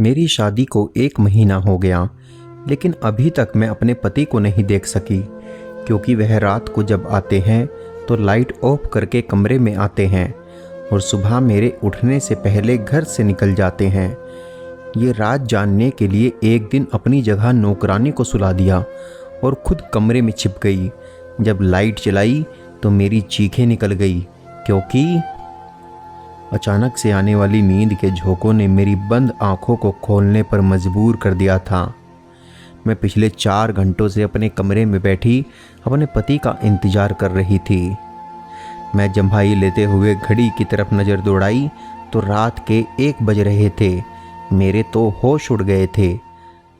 मेरी शादी को 1 महीना हो गया, लेकिन अभी तक मैं अपने पति को नहीं देख सकी, क्योंकि वह रात को जब आते हैं तो लाइट ऑफ करके कमरे में आते हैं और सुबह मेरे उठने से पहले घर से निकल जाते हैं। ये राज जानने के लिए एक दिन अपनी जगह नौकरानी को सुला दिया और खुद कमरे में छिप गई। जब लाइट जलाई तो मेरी चीखें निकल गई, क्योंकि अचानक से आने वाली नींद के झोंकों ने मेरी बंद आंखों को खोलने पर मजबूर कर दिया था। मैं पिछले 4 घंटों से अपने कमरे में बैठी अपने पति का इंतजार कर रही थी। मैं जम्भाई लेते हुए घड़ी की तरफ नज़र दौड़ाई तो रात के 1 बज रहे थे। मेरे तो होश उड़ गए थे।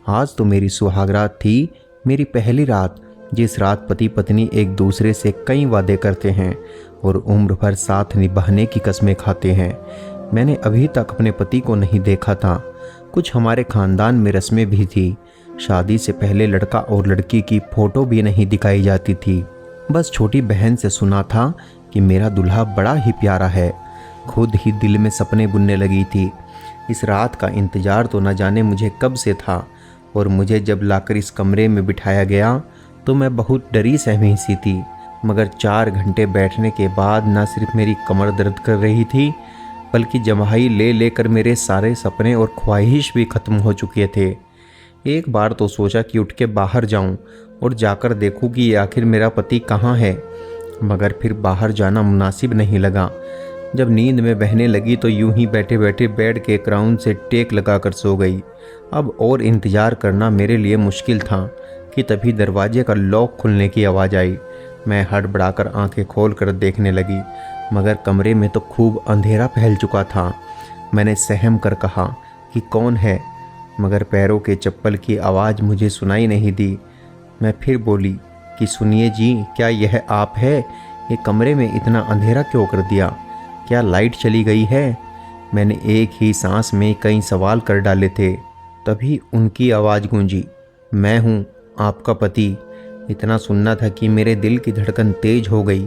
आज तो मेरी सुहागरात थी, मेरी पहली रात, जिस रात पति पत्नी एक दूसरे से कई वादे करते हैं और उम्र भर साथ निभाने की कस्में खाते हैं। मैंने अभी तक अपने पति को नहीं देखा था। कुछ हमारे खानदान में रस्में भी थी। शादी से पहले लड़का और लड़की की फ़ोटो भी नहीं दिखाई जाती थी। बस छोटी बहन से सुना था कि मेरा दूल्हा बड़ा ही प्यारा है। खुद ही दिल में सपने बुनने लगी थी। इस रात का इंतज़ार तो न जाने मुझे कब से था, और मुझे जब लाकर इस कमरे में बिठाया गया तो मैं बहुत डरी सहमी सी थी। मगर 4 घंटे बैठने के बाद न सिर्फ मेरी कमर दर्द कर रही थी, बल्कि जम्हाई ले लेकर मेरे सारे सपने और ख्वाहिश भी ख़त्म हो चुके थे। एक बार तो सोचा कि उठ के बाहर जाऊं और जाकर देखूं कि आखिर मेरा पति कहाँ है, मगर फिर बाहर जाना मुनासिब नहीं लगा। जब नींद में बहने लगी तो यूं ही बैठे बैठे बेड के क्राउन से टेक लगाकर सो गई। अब और इंतज़ार करना मेरे लिए मुश्किल था कि तभी दरवाजे का लॉक खुलने की आवाज़ आई। मैं हड़बड़ाकर आंखें खोलकर देखने लगी, मगर कमरे में तो खूब अंधेरा फैल चुका था। मैंने सहम कर कहा कि कौन है, मगर पैरों के चप्पल की आवाज़ मुझे सुनाई नहीं दी। मैं फिर बोली कि सुनिए जी, क्या यह आप है? ये कमरे में इतना अंधेरा क्यों कर दिया? क्या लाइट चली गई है? मैंने एक ही सांस में कई सवाल कर डाले थे। तभी उनकी आवाज़ गूंजी, मैं हूँ, आपका पति। इतना सुनना था कि मेरे दिल की धड़कन तेज हो गई।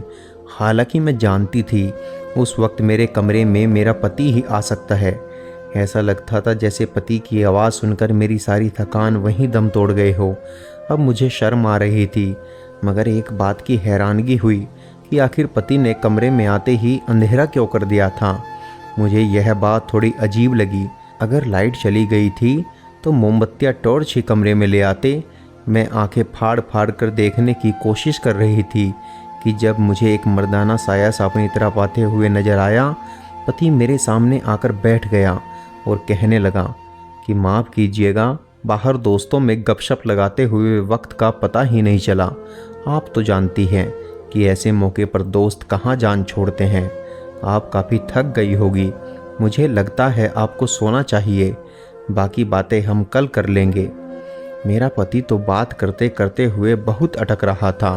हालांकि मैं जानती थी उस वक्त मेरे कमरे में मेरा पति ही आ सकता है। ऐसा लगता था जैसे पति की आवाज़ सुनकर मेरी सारी थकान वहीं दम तोड़ गए हो। अब मुझे शर्म आ रही थी, मगर एक बात की हैरानगी हुई कि आखिर पति ने कमरे में आते ही अंधेरा क्यों कर दिया था। मुझे यह बात थोड़ी अजीब लगी। अगर लाइट चली गई थी तो मोमबत्तियाँ टॉर्च ही कमरे में ले आते। मैं आंखें फाड़ फाड़ कर देखने की कोशिश कर रही थी कि जब मुझे एक मर्दाना साया सा अपनी तरफ आते हुए नजर आया। पति मेरे सामने आकर बैठ गया और कहने लगा कि माफ़ कीजिएगा, बाहर दोस्तों में गपशप लगाते हुए वक्त का पता ही नहीं चला। आप तो जानती हैं कि ऐसे मौके पर दोस्त कहाँ जान छोड़ते हैं। आप काफ़ी थक गई होगी। मुझे लगता है आपको सोना चाहिए। बाकी बातें हम कल कर लेंगे। मेरा पति तो बात करते करते हुए बहुत अटक रहा था।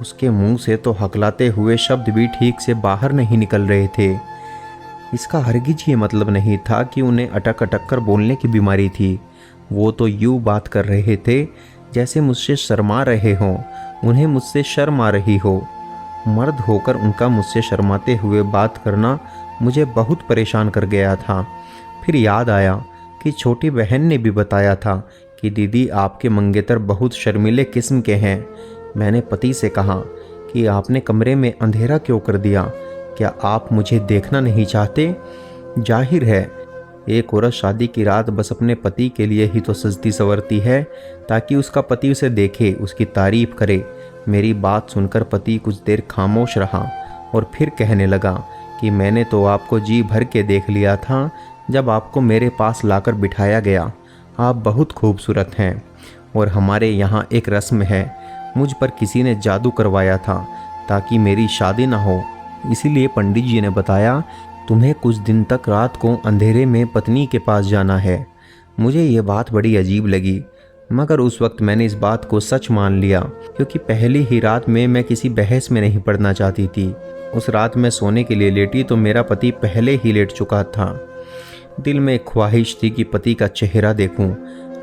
उसके मुंह से तो हकलाते हुए शब्द भी ठीक से बाहर नहीं निकल रहे थे। इसका हरगिज ये मतलब नहीं था कि उन्हें अटक अटक कर बोलने की बीमारी थी। वो तो यूँ बात कर रहे थे जैसे मुझसे शर्मा रहे हों, उन्हें मुझसे शर्म आ रही हो। मर्द होकर उनका मुझसे शर्माते हुए बात करना मुझे बहुत परेशान कर गया था। फिर याद आया कि छोटी बहन ने भी बताया था कि दीदी, आपके मंगेतर बहुत शर्मीले किस्म के हैं। मैंने पति से कहा कि आपने कमरे में अंधेरा क्यों कर दिया? क्या आप मुझे देखना नहीं चाहते? जाहिर है एक औरत शादी की रात बस अपने पति के लिए ही तो सजती संवरती है, ताकि उसका पति उसे देखे, उसकी तारीफ करे। मेरी बात सुनकर पति कुछ देर खामोश रहा और फिर कहने लगा कि मैंने तो आपको जी भर के देख लिया था जब आपको मेरे पास लाकर बिठाया गया। आप बहुत खूबसूरत हैं और हमारे यहाँ एक रस्म है। मुझ पर किसी ने जादू करवाया था ताकि मेरी शादी ना हो। इसीलिए पंडित जी ने बताया तुम्हें कुछ दिन तक रात को अंधेरे में पत्नी के पास जाना है। मुझे ये बात बड़ी अजीब लगी, मगर उस वक्त मैंने इस बात को सच मान लिया, क्योंकि पहली ही रात में मैं किसी बहस में नहीं पड़ना चाहती थी। उस रात मैं सोने के लिए लेटी तो मेरा पति पहले ही लेट चुका था। दिल में ख्वाहिश थी कि पति का चेहरा देखूं।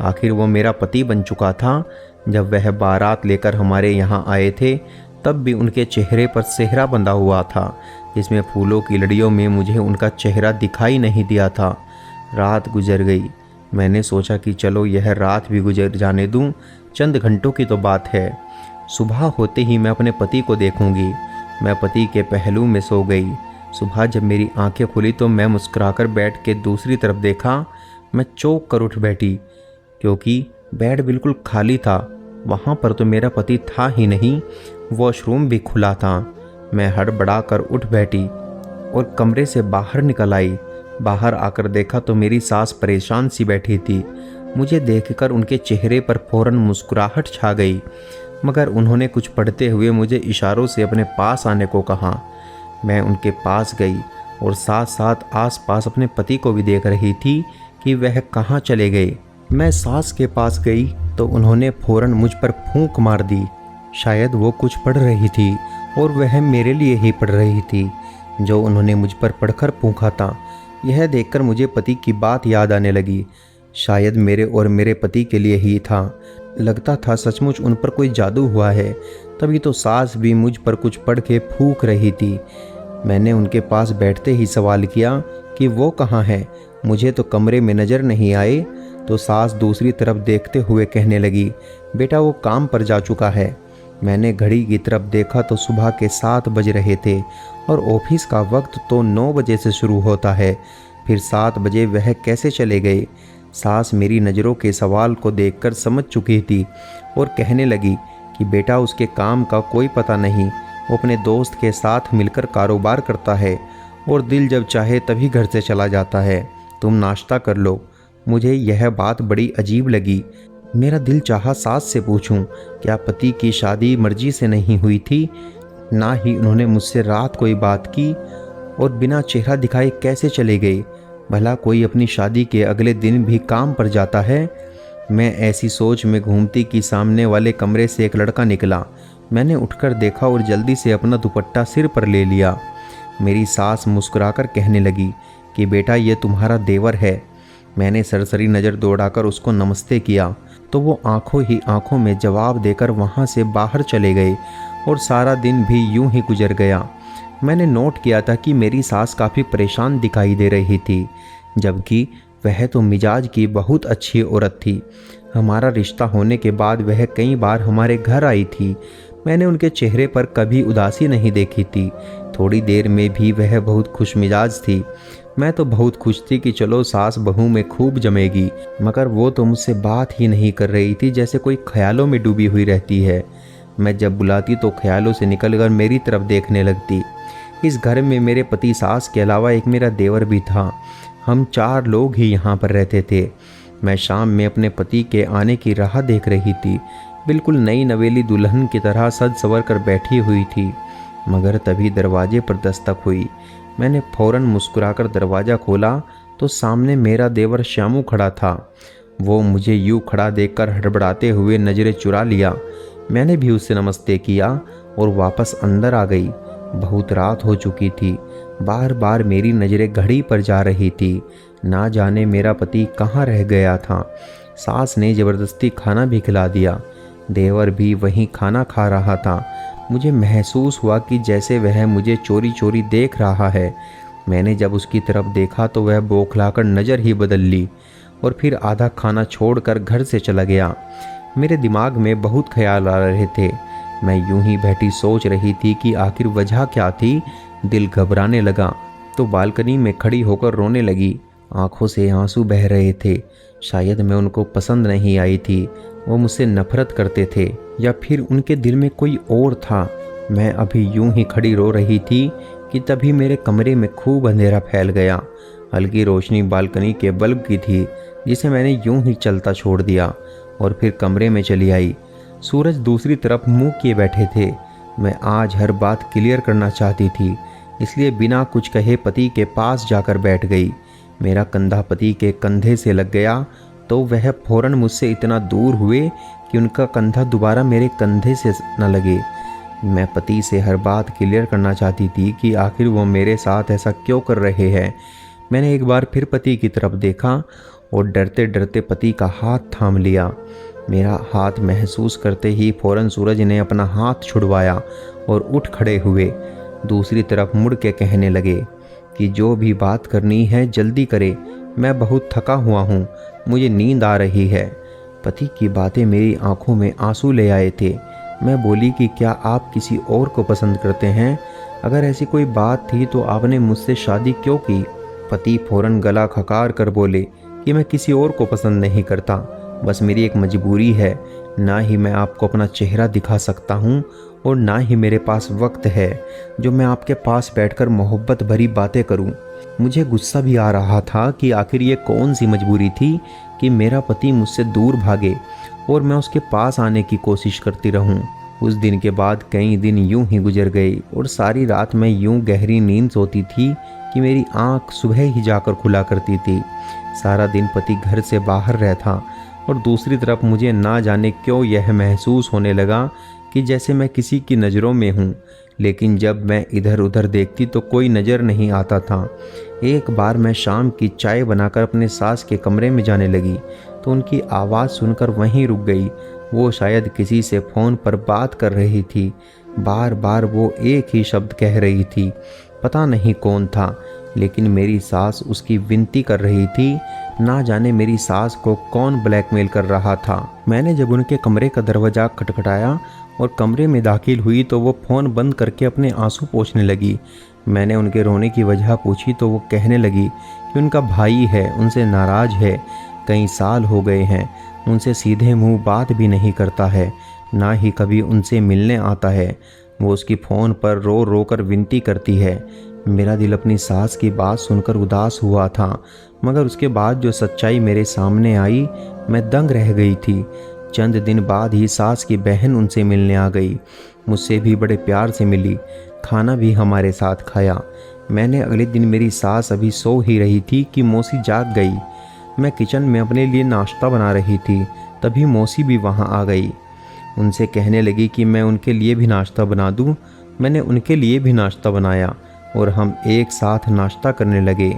आखिर वो मेरा पति बन चुका था। जब वह बारात लेकर हमारे यहाँ आए थे तब भी उनके चेहरे पर सेहरा बंधा हुआ था, जिसमें फूलों की लड़ियों में मुझे उनका चेहरा दिखाई नहीं दिया था। रात गुजर गई। मैंने सोचा कि चलो यह रात भी गुजर जाने दूं, चंद घंटों की तो बात है। सुबह होते ही मैं अपने पति को देखूंगी। मैं पति के पहलू में सो गई। सुबह जब मेरी आंखें खुली तो मैं मुस्कुराकर बेड के दूसरी तरफ देखा। मैं चौंक कर उठ बैठी क्योंकि बेड बिल्कुल खाली था। वहाँ पर तो मेरा पति था ही नहीं, वॉशरूम भी खुला था। मैं हड़बड़ा कर उठ बैठी और कमरे से बाहर निकल आई। बाहर आकर देखा तो मेरी सास परेशान सी बैठी थी। मुझे देखकर उनके चेहरे पर फौरन मुस्कुराहट छा गई, मगर उन्होंने कुछ पढ़ते हुए मुझे इशारों से अपने पास आने को कहा। मैं उनके पास गई और साथ साथ आसपास अपने पति को भी देख रही थी कि वह कहाँ चले गए। मैं सास के पास गई तो उन्होंने फौरन मुझ पर फूंक मार दी। शायद वो कुछ पढ़ रही थी और वह मेरे लिए ही पढ़ रही थी जो उन्होंने मुझ पर पढ़कर फूंका था। यह देखकर मुझे पति की बात याद आने लगी। शायद मेरे और मेरे पति के लिए ही था। लगता था सचमुच उन पर कोई जादू हुआ है, तभी तो सास भी मुझ पर कुछ पढ़ के फूंक रही थी। मैंने उनके पास बैठते ही सवाल किया कि वो कहाँ है, मुझे तो कमरे में नज़र नहीं आए। तो सास दूसरी तरफ देखते हुए कहने लगी, बेटा वो काम पर जा चुका है। मैंने घड़ी की तरफ देखा तो सुबह के 7 बज रहे थे और ऑफिस का वक्त तो 9 बजे से शुरू होता है। फिर 7 बजे वह कैसे चले गए? सास मेरी नज़रों के सवाल को देखकर समझ चुकी थी और कहने लगी कि बेटा उसके काम का कोई पता नहीं, वो अपने दोस्त के साथ मिलकर कारोबार करता है और दिल जब चाहे तभी घर से चला जाता है। तुम नाश्ता कर लो। मुझे यह बात बड़ी अजीब लगी। मेरा दिल चाहा सास से पूछूं, क्या पति की शादी मर्जी से नहीं हुई थी? ना ही उन्होंने मुझसे रात कोई बात की और बिना चेहरा दिखाए कैसे चले गए? भला कोई अपनी शादी के अगले दिन भी काम पर जाता है? मैं ऐसी सोच में घूमती कि सामने वाले कमरे से एक लड़का निकला। मैंने उठकर देखा और जल्दी से अपना दुपट्टा सिर पर ले लिया। मेरी सास मुस्कुराकर कहने लगी कि बेटा ये तुम्हारा देवर है। मैंने सरसरी नज़र दौड़ाकर उसको नमस्ते किया तो वो आंखों ही आंखों में जवाब देकर वहाँ से बाहर चले गए और सारा दिन भी यूं ही गुजर गया। मैंने नोट किया था कि मेरी सास काफ़ी परेशान दिखाई दे रही थी, जबकि वह तो मिजाज की बहुत अच्छी औरत थी। हमारा रिश्ता होने के बाद वह कई बार हमारे घर आई थी। मैंने उनके चेहरे पर कभी उदासी नहीं देखी थी। थोड़ी देर में भी वह बहुत खुश मिजाज थी। मैं तो बहुत खुश थी कि चलो सास बहू में खूब जमेगी, मगर वो तो मुझसे बात ही नहीं कर रही थी, जैसे कोई ख्यालों में डूबी हुई रहती है। मैं जब बुलाती तो ख्यालों से निकलकर मेरी तरफ देखने लगती। इस घर में मेरे पति सास के अलावा एक मेरा देवर भी था। हम 4 लोग ही यहाँ पर रहते थे। मैं शाम में अपने पति के आने की राह देख रही थी। बिल्कुल नई नवेली दुल्हन की तरह सज संवर कर बैठी हुई थी, मगर तभी दरवाजे पर दस्तक हुई। मैंने फौरन मुस्कुराकर दरवाज़ा खोला तो सामने मेरा देवर श्यामू खड़ा था। वो मुझे यूं खड़ा देखकर हड़बड़ाते हुए नज़रें चुरा लिया। मैंने भी उससे नमस्ते किया और वापस अंदर आ गई। बहुत रात हो चुकी थी। बार बार मेरी नज़रें घड़ी पर जा रही थी। ना जाने मेरा पति कहाँ रह गया था। सास ने ज़बरदस्ती खाना भी खिला दिया। देवर भी वहीं खाना खा रहा था। मुझे महसूस हुआ कि जैसे वह मुझे चोरी चोरी देख रहा है। मैंने जब उसकी तरफ देखा तो वह बौखलाकर नज़र ही बदल ली और फिर आधा खाना छोड़कर घर से चला गया। मेरे दिमाग में बहुत ख्याल आ रहे थे। मैं यूं ही बैठी सोच रही थी कि आखिर वजह क्या थी। दिल घबराने लगा तो बालकनी में खड़ी होकर रोने लगी। आंखों से आंसू बह रहे थे। शायद मैं उनको पसंद नहीं आई थी, वो मुझसे नफरत करते थे, या फिर उनके दिल में कोई और था। मैं अभी यूं ही खड़ी रो रही थी कि तभी मेरे कमरे में खूब अंधेरा फैल गया। हल्की रोशनी बालकनी के बल्ब की थी, जिसे मैंने यूं ही चलता छोड़ दिया और फिर कमरे में चली आई। सूरज दूसरी तरफ मुंह किए बैठे थे। मैं आज हर बात क्लियर करना चाहती थी, इसलिए बिना कुछ कहे पति के पास जाकर बैठ गई। मेरा कंधा पति के कंधे से लग गया तो वह फौरन मुझसे इतना दूर हुए कि उनका कंधा दोबारा मेरे कंधे से न लगे। मैं पति से हर बात क्लियर करना चाहती थी कि आखिर वो मेरे साथ ऐसा क्यों कर रहे हैं। मैंने एक बार फिर पति की तरफ देखा और डरते डरते पति का हाथ थाम लिया। मेरा हाथ महसूस करते ही फौरन सूरज ने अपना हाथ छुड़वाया और उठ खड़े हुए। दूसरी तरफ मुड़ के कहने लगे कि जो भी बात करनी है जल्दी करे, मैं बहुत थका हुआ हूँ, मुझे नींद आ रही है। पति की बातें मेरी आंखों में आंसू ले आए थे। मैं बोली कि क्या आप किसी और को पसंद करते हैं? अगर ऐसी कोई बात थी तो आपने मुझसे शादी क्यों की? पति फौरन गला खकार कर बोले कि मैं किसी और को पसंद नहीं करता, बस मेरी एक मजबूरी है। ना ही मैं आपको अपना चेहरा दिखा सकता हूँ और ना ही मेरे पास वक्त है जो मैं आपके पास बैठकर मोहब्बत भरी बातें करूँ। मुझे गुस्सा भी आ रहा था कि आखिर ये कौन सी मजबूरी थी कि मेरा पति मुझसे दूर भागे और मैं उसके पास आने की कोशिश करती रहूं। उस दिन के बाद कई दिन यूं ही गुजर गए और सारी रात मैं यूं गहरी नींद सोती थी कि मेरी आंख सुबह ही जाकर खुला करती थी। सारा दिन पति घर से बाहर रहता और दूसरी तरफ मुझे ना जाने क्यों यह महसूस होने लगा कि जैसे मैं किसी की नज़रों में हूँ। लेकिन जब मैं इधर उधर देखती तो कोई नज़र नहीं आता था। एक बार मैं शाम की चाय बनाकर अपने सास के कमरे में जाने लगी तो उनकी आवाज़ सुनकर वहीं रुक गई। वो शायद किसी से फ़ोन पर बात कर रही थी। बार बार वो एक ही शब्द कह रही थी, पता नहीं कौन था, लेकिन मेरी सास उसकी विनती कर रही थी। ना जाने मेरी सास को कौन ब्लैकमेल कर रहा था। मैंने जब उनके कमरे का दरवाज़ा खटखटाया और कमरे में दाखिल हुई तो वो फ़ोन बंद करके अपने आंसू पोंछने लगी। मैंने उनके रोने की वजह पूछी तो वो कहने लगी कि उनका भाई है, उनसे नाराज़ है, कई साल हो गए हैं, उनसे सीधे मुंह बात भी नहीं करता है, ना ही कभी उनसे मिलने आता है। वो उसकी फ़ोन पर रो रो कर विनती करती है। मेरा दिल अपनी सास की बात सुनकर उदास हुआ था, मगर उसके बाद जो सच्चाई मेरे सामने आई मैं दंग रह गई थी। चंद दिन बाद ही सास की बहन उनसे मिलने आ गई। मुझसे भी बड़े प्यार से मिली, खाना भी हमारे साथ खाया। मैंने अगले दिन, मेरी सास अभी सो ही रही थी कि मौसी जाग गई। मैं किचन में अपने लिए नाश्ता बना रही थी, तभी मौसी भी वहाँ आ गई। उनसे कहने लगी कि मैं उनके लिए भी नाश्ता बना दूँ। मैंने उनके लिए भी नाश्ता बनाया और हम एक साथ नाश्ता करने लगे।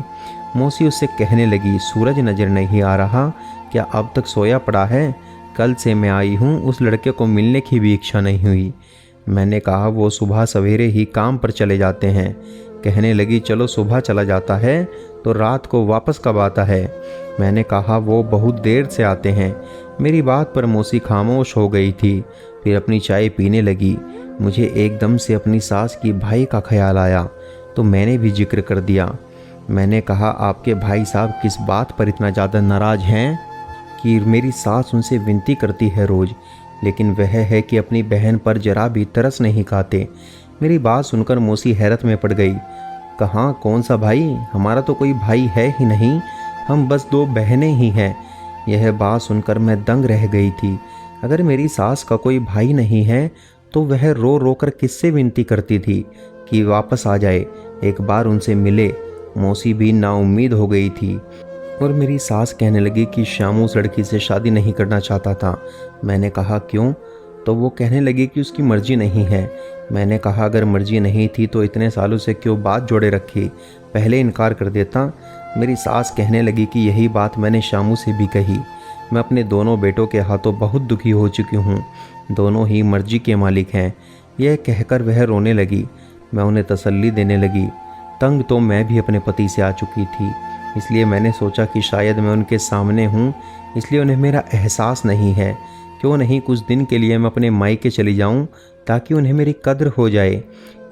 मौसी उससे कहने लगी, सूरज नज़र नहीं आ रहा, क्या अब तक सोया पड़ा है? कल से मैं आई हूँ, उस लड़के को मिलने की भी इच्छा नहीं हुई। मैंने कहा वो सुबह सवेरे ही काम पर चले जाते हैं। कहने लगी, चलो सुबह चला जाता है तो रात को वापस कब आता है? मैंने कहा वो बहुत देर से आते हैं। मेरी बात पर मौसी खामोश हो गई थी, फिर अपनी चाय पीने लगी। मुझे एकदम से अपनी सास की भाई का ख्याल आया तो मैंने भी जिक्र कर दिया। मैंने कहा, आपके भाई साहब किस बात पर इतना ज़्यादा नाराज़ हैं कि मेरी सास उनसे विनती करती है रोज़, लेकिन वह है कि अपनी बहन पर जरा भी तरस नहीं खाते। मेरी बात सुनकर मौसी हैरत में पड़ गई। कहाँ, कौन सा भाई? हमारा तो कोई भाई है ही नहीं, हम बस 2 बहनें ही हैं। यह बात सुनकर मैं दंग रह गई थी। अगर मेरी सास का कोई भाई नहीं है तो वह रो रो कर किससे विनती करती थी कि वापस आ जाए, एक बार उनसे मिले। मौसी भी नाउम्मीद हो गई थी और मेरी सास कहने लगी कि श्यामू उस लड़की से शादी नहीं करना चाहता था। मैंने कहा क्यों? तो वो कहने लगी कि उसकी मर्जी नहीं है। मैंने कहा अगर मर्जी नहीं थी तो इतने सालों से क्यों बात जोड़े रखी, पहले इनकार कर देता। मेरी सास कहने लगी कि यही बात मैंने श्यामू से भी कही। मैं अपने दोनों बेटों के हाथों बहुत दुखी हो चुकी हूँ, दोनों ही मर्जी के मालिक हैं। यह कहकर वह रोने लगी। मैं उन्हें तसल्ली देने लगी। तंग तो मैं भी अपने पति से आ चुकी थी, इसलिए मैंने सोचा कि शायद मैं उनके सामने हूँ इसलिए उन्हें मेरा एहसास नहीं है। क्यों नहीं कुछ दिन के लिए मैं अपने मायके चली जाऊँ ताकि उन्हें मेरी कद्र हो जाए।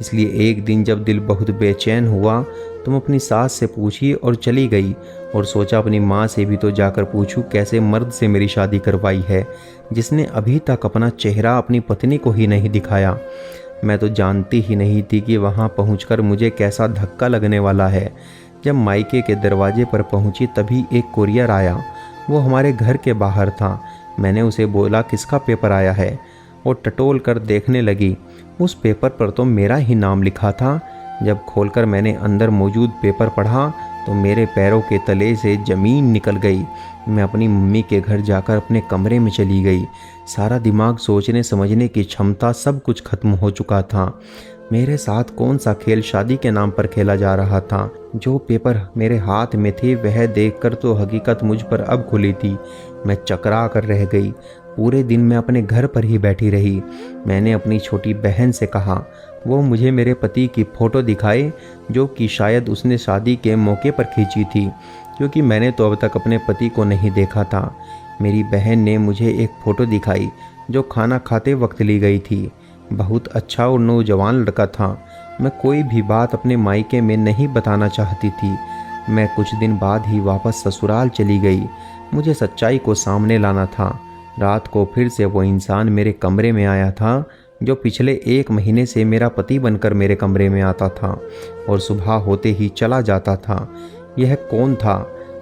इसलिए एक दिन जब दिल बहुत बेचैन हुआ तो मैं अपनी सास से पूछी और चली गई और सोचा अपनी माँ से भी तो जाकर पूछूं कैसे मर्द से मेरी शादी करवाई है जिसने अभी तक अपना चेहरा अपनी पत्नी को ही नहीं दिखाया। मैं तो जानती ही नहीं थी कि वहाँ पहुँचकर मुझे कैसा धक्का लगने वाला है। जब मायके के दरवाजे पर पहुँची तभी एक कुरियर आया। वो हमारे घर के बाहर था। मैंने उसे बोला किसका पेपर आया है? वो टटोल कर देखने लगी। उस पेपर पर तो मेरा ही नाम लिखा था। जब खोलकर मैंने अंदर मौजूद पेपर पढ़ा तो मेरे पैरों के तले से ज़मीन निकल गई। मैं अपनी मम्मी के घर जाकर अपने कमरे में चली गई। सारा दिमाग, सोचने समझने की क्षमता, सब कुछ खत्म हो चुका था। मेरे साथ कौन सा खेल शादी के नाम पर खेला जा रहा था? जो पेपर मेरे हाथ में थे वह देखकर तो हकीकत मुझ पर अब खुली थी। मैं चकरा कर रह गई। पूरे दिन मैं अपने घर पर ही बैठी रही। मैंने अपनी छोटी बहन से कहा वो मुझे मेरे पति की फ़ोटो दिखाए जो कि शायद उसने शादी के मौके पर खींची थी। क्योंकि मैंने तो अब तक अपने पति को नहीं देखा था। मेरी बहन ने मुझे एक फ़ोटो दिखाई जो खाना खाते वक्त ली गई थी। बहुत अच्छा और नौजवान लड़का था। मैं कोई भी बात अपने मायके में नहीं बताना चाहती थी। मैं कुछ दिन बाद ही वापस ससुराल चली गई। मुझे सच्चाई को सामने लाना था। रात को फिर से वो इंसान मेरे कमरे में आया था जो पिछले 1 महीने से मेरा पति बनकर मेरे कमरे में आता था और सुबह होते ही चला जाता था। यह कौन था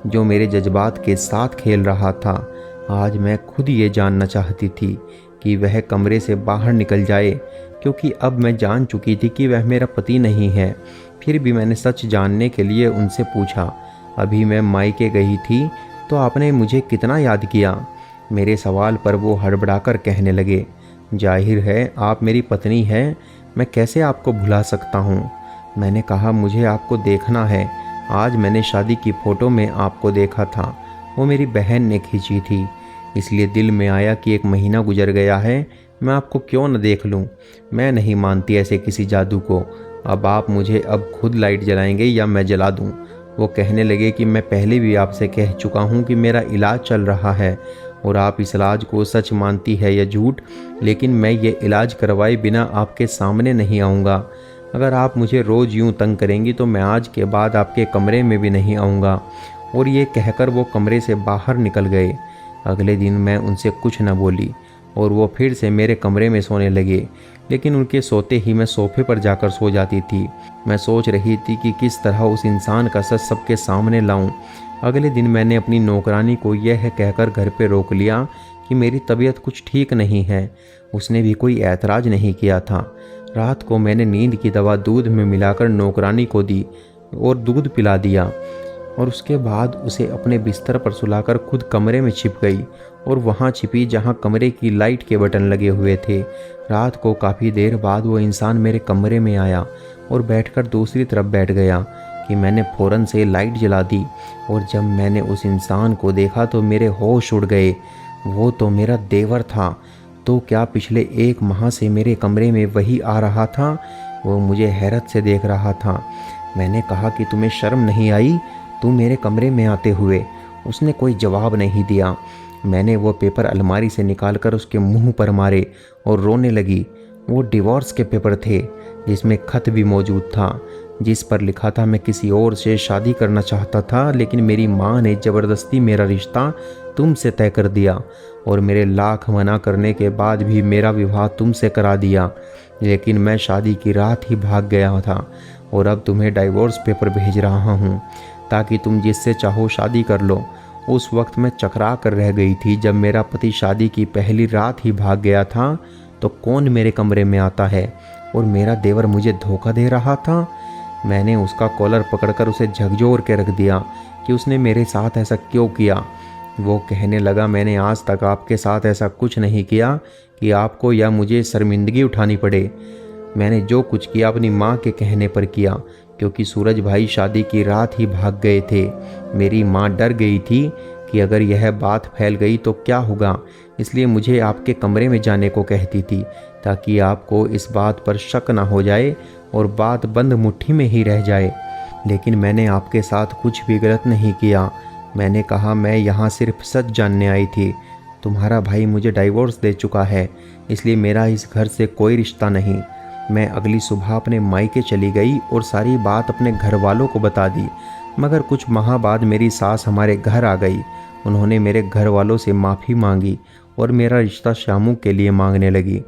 जो मेरे जज्बात के साथ खेल रहा था? आज मैं खुद ये जानना चाहती थी कि वह कमरे से बाहर निकल जाए, क्योंकि अब मैं जान चुकी थी कि वह मेरा पति नहीं है। फिर भी मैंने सच जानने के लिए उनसे पूछा, अभी मैं मायके गई थी तो आपने मुझे कितना याद किया? मेरे सवाल पर वो हड़बड़ाकर कहने लगे, जाहिर है आप मेरी पत्नी हैं, मैं कैसे आपको भुला सकता हूँ। मैंने कहा, मुझे आपको देखना है। आज मैंने शादी की फ़ोटो में आपको देखा था, वो मेरी बहन ने खींची थी, इसलिए दिल में आया कि 1 महीना गुजर गया है, मैं आपको क्यों न देख लूँ। मैं नहीं मानती ऐसे किसी जादू को। अब आप मुझे अब खुद लाइट जलाएंगे या मैं जला दूँ? वो कहने लगे कि मैं पहले भी आपसे कह चुका हूँ कि मेरा इलाज चल रहा है और आप इस इलाज को सच मानती है या झूठ, लेकिन मैं ये इलाज करवाए बिना आपके सामने नहीं आऊँगा। अगर आप मुझे रोज़ यूँ तंग करेंगी तो मैं आज के बाद आपके कमरे में भी नहीं आऊँगा। और ये कहकर वो कमरे से बाहर निकल गए। अगले दिन मैं उनसे कुछ न बोली और वो फिर से मेरे कमरे में सोने लगे, लेकिन उनके सोते ही मैं सोफे पर जाकर सो जाती थी। मैं सोच रही थी कि किस तरह उस इंसान का सच सबके सामने लाऊं। अगले दिन मैंने अपनी नौकरानी को यह कहकर घर पे रोक लिया कि मेरी तबीयत कुछ ठीक नहीं है। उसने भी कोई ऐतराज़ नहीं किया था। रात को मैंने नींद की दवा दूध में मिलाकर नौकरानी को दी और दूध पिला दिया और उसके बाद उसे अपने बिस्तर पर सुलाकर खुद कमरे में छिप गई और वहाँ छिपी जहाँ कमरे की लाइट के बटन लगे हुए थे। रात को काफ़ी देर बाद वो इंसान मेरे कमरे में आया और बैठकर दूसरी तरफ बैठ गया कि मैंने फ़ौरन से लाइट जला दी और जब मैंने उस इंसान को देखा तो मेरे होश उड़ गए। वो तो मेरा देवर था। तो क्या पिछले 1 माह से मेरे कमरे में वही आ रहा था? वो मुझे हैरत से देख रहा था। मैंने कहा कि तुम्हें शर्म नहीं आई तू मेरे कमरे में आते हुए? उसने कोई जवाब नहीं दिया। मैंने वो पेपर अलमारी से निकालकर उसके मुंह पर मारे और रोने लगी। वो डिवोर्स के पेपर थे जिसमें खत भी मौजूद था, जिस पर लिखा था मैं किसी और से शादी करना चाहता था, लेकिन मेरी माँ ने ज़बरदस्ती मेरा रिश्ता तुमसे तय कर दिया और मेरे लाख मना करने के बाद भी मेरा विवाह तुमसे करा दिया। लेकिन मैं शादी की रात ही भाग गया था और अब तुम्हें डाइवोर्स पेपर भेज रहा हूँ ताकि तुम जिससे चाहो शादी कर लो। उस वक्त मैं चकरा कर रह गई थी। जब मेरा पति शादी की पहली रात ही भाग गया था तो कौन मेरे कमरे में आता है और मेरा देवर मुझे धोखा दे रहा था। मैंने उसका कॉलर पकड़कर उसे झकझोर के रख दिया कि उसने मेरे साथ ऐसा क्यों किया। वो कहने लगा, मैंने आज तक आपके साथ ऐसा कुछ नहीं किया कि आपको या मुझे शर्मिंदगी उठानी पड़े। मैंने जो कुछ किया अपनी माँ के कहने पर किया, क्योंकि सूरज भाई शादी की रात ही भाग गए थे। मेरी माँ डर गई थी कि अगर यह बात फैल गई तो क्या होगा, इसलिए मुझे आपके कमरे में जाने को कहती थी ताकि आपको इस बात पर शक ना हो जाए और बात बंद मुट्ठी में ही रह जाए। लेकिन मैंने आपके साथ कुछ भी गलत नहीं किया। मैंने कहा, मैं यहाँ सिर्फ सच जानने आई थी। तुम्हारा भाई मुझे डाइवोर्स दे चुका है, इसलिए मेरा इस घर से कोई रिश्ता नहीं। मैं अगली सुबह अपने मायके चली गई और सारी बात अपने घर वालों को बता दी। मगर कुछ माह बाद मेरी सास हमारे घर आ गई। उन्होंने मेरे घर वालों से माफ़ी मांगी और मेरा रिश्ता शामू के लिए मांगने लगी।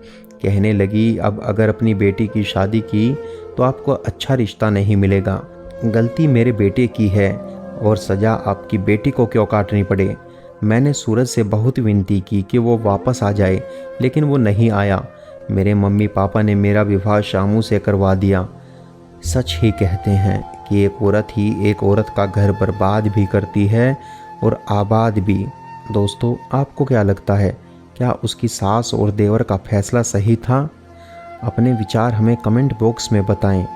कहने लगी, अब अगर अपनी बेटी की शादी की तो आपको अच्छा रिश्ता नहीं मिलेगा। गलती मेरे बेटे की है और सज़ा आपकी बेटी को क्यों काटनी पड़े। मैंने सूरज से बहुत विनती की कि वो वापस आ जाए, लेकिन वो नहीं आया। मेरे मम्मी पापा ने मेरा विवाह शामू से करवा दिया। सच ही कहते हैं कि एक औरत ही एक औरत का घर बर्बाद भी करती है और आबाद भी। दोस्तों, आपको क्या लगता है, क्या उसकी सास और देवर का फैसला सही था? अपने विचार हमें कमेंट बॉक्स में बताएं।